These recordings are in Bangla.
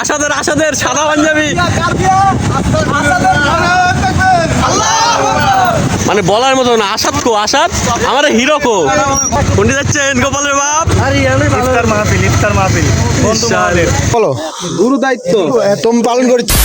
আসাদের আসাদের সাদা পাঞ্জাবি মানে বলার মতো না। আসাদ কো আসাদ আমার হিরো কো কোনটি যাচ্ছেন গোপালের বাপ ইফতার মাহফিল বন্ধু মহলের বলো গুরু দায়িত্ব তুমি পালন করছো।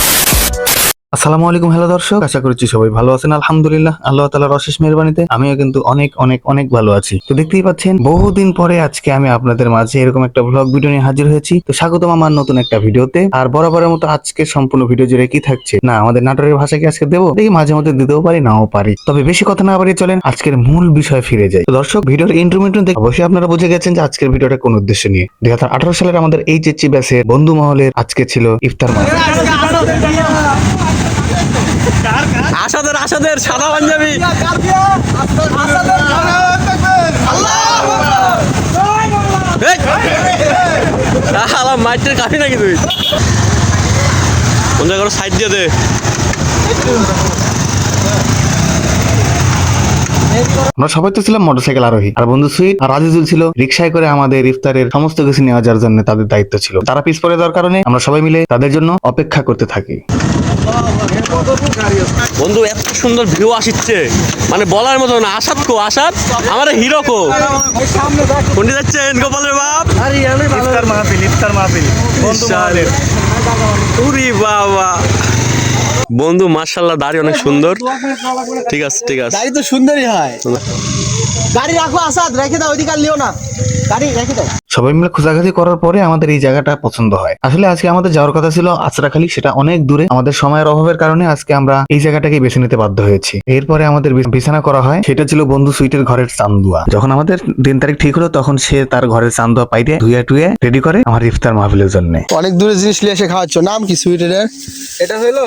আসসালামু আলাইকুম, হ্যালো দর্শক, আশা করছি সবাই ভালো আছেন। আলহামদুলিল্লাহ, আল্লাহ তাআলার অশেষ মেহেরবানিতে আমিও কিন্তু অনেক অনেক অনেক ভালো আছি। তো দেখতেই পাচ্ছেন বহুদিন পরে আজকে আমি আপনাদের মাঝে এরকম একটা ব্লগ ভিডিও নিয়ে হাজির হয়েছি। তো স্বাগতম আমার নতুন একটা ভিডিওতে। আর বরাবরের মতো আজকে সম্পূর্ণ ভিডিও জুড়ে কি থাকছে না আমাদের নাটোরের ভাষা কি আজকে দেবো, দেখি মাঝে মধ্যে দিতেও পারি নাও পারি। তবে বেশি কথা না বাড়িয়ে চলেন আজকের মূল বিষয়ে ফিরে যাই। তো দর্শক, ভিডিওর ইন্ট্রোমিন্ট্রো দেখে অবশ্যই আপনারা বুঝে গেছেন যে আজকের ভিডিওটা কোন উদ্দেশ্য নিয়ে। 2018 সালের আমাদের এইচএসসি ব্যাচের বন্ধু মহলের আজকে ছিল ইফতার মাহফিল। আসাদের আসাদের সাদা পাঞ্জাবি মাইটের কাফি নাকি তুই কোন জায়গায় সাইড দিয়ে দে। আমরা সবাই তো ছিলাম মোটরসাইকেল আরোহী, আর বন্ধু সুইট আর আজিজুল ছিল রিকশায় করে আমাদের ইফতারের সমস্ত কিছু নেওয়া যাওয়ার জন্য তাদের দায়িত্ব ছিল। তারা পিছ পড়ে যাওয়ার কারণে আমরা সবাই মিলে তাদের জন্য অপেক্ষা করতে থাকি। বন্ধু এত সুন্দর ভিউ আসছে মানে বলার মতো না। আসাদ কো আসাদ আমার হিরো কো কোনটি যাচ্ছেন গোপালের বাপ ইফতার মাহফিল বন্ধু মহলের উরি বাবা। বন্ধু মাশাআল্লাহ দাড়ি অনেক সুন্দর। ঠিক আছে ঠিক আছে, গাড়ি তো সুন্দরই হয়। গাড়ি রাখো আসাদ, রেখে দাও, ওইদিকে আর লিও না, গাড়ি রেখে দাও। সবাই মিলে খোঁজাখুঁজি করার পরে আমাদের এই জায়গাটা পছন্দ হয়। আসলে আজকে আমাদের যাওয়ার কথা ছিল আচরাখালী, সেটা অনেক দূরে। আমাদের সময়ের অভাবের কারণে আজকে আমরা এই জায়গাটাকে বেছে নিতে বাধ্য হয়েছি। এরপরে আমাদের বিছানা করা হয়, সেটা ছিল বন্ধু সুইটের ঘরের চান্দুয়া। যখন আমাদের দিন তারিখ ঠিক হলো তখন সে তার ঘরের চান্দুয়া পাইতে ধুয়ে টুয়ে রেডি করে আমার ইফতার মাহফিলের জন্য। অনেক দূরে জিনিস নিয়ে এসে খাওয়াচ্ছ। নাম কি সুইটের? এটা হলো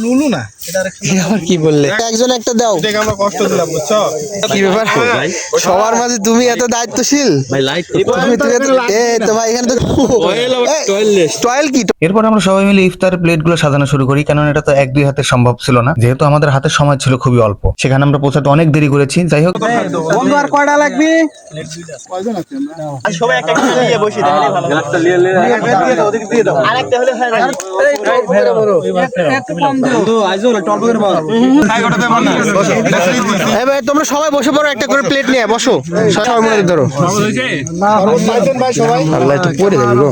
লুলু না, এটা কি বললে? একজন একটা দাও। দেখে আমরা কষ্ট দিলাম, বুঝছো? কি ব্যাপার সবার মাঝে তুমি এত দায়িত্বশীল? ভাই লাইট তো ভাই এখানে তো টয়েল কি? এরপর আমরা সবাই মিলে ইফতার প্লেট গুলো সাজানো শুরু করি, কারণ এটা তো এক দুই হাতে সম্ভব ছিল না, যেহেতু আমাদের হাতে সময় ছিল খুবই অল্প। সেখানে আমরা পৌঁছাতে অনেক দেরি করেছি। যাই হোক, বন্ধু আর কয়টা লাগবে? সবাই একটা একটা নিয়ে বসি, তাহলে ভালো হয়। একটা নিয়ে ওদিকে দিয়ে দাও, আরেকটা হলে হয় না। বন্ধু আইজো না টল করে বল। এই ভাই তোমরা সবাই বসে পড়ো, একটা করে প্লেট নিয়ে বসো। সবাই মনে ধরো। আল্লাহ তো পড়ে যাবে গো।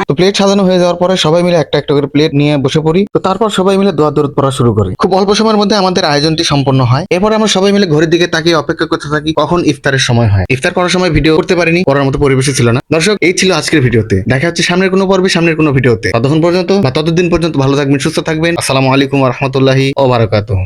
তো প্লেট সাজানো হয়ে যাওয়ার পরে সবাই মিলে একটা একটা করে প্লেট নিয়ে বসে পড়ি। তো তারপর সবাই মিলে দোয়া দরুদ পড়া শুরু করি। খুব অল্প সময়ের মধ্যে আমাদের আয়োজনটি সম্পন্ন হয়। এরপর আমরা সবাই মিলে ঘড়ির দিকে তাকিয়ে অপেক্ষা করতে থাকি কখন ইফতারের সময় হয়। ইফতার করার সময় ভিডিও করতে পারিনি, করার মতো পরিবেশে ছিল না। দর্শক, এই ছিল আজকের ভিডিওতে। দেখা হচ্ছে সামনের কোনো পর্বে, সামনের কোনো ভিডিওতে। ততক্ষণ পর্যন্ত বা ততদিন পর্যন্ত ভালো থাকবেন, সুস্থ থাকবেন। আসসালামু আলাইকুম ওয়া রাহমাতুল্লাহি ওয়া বারাকাতুহু।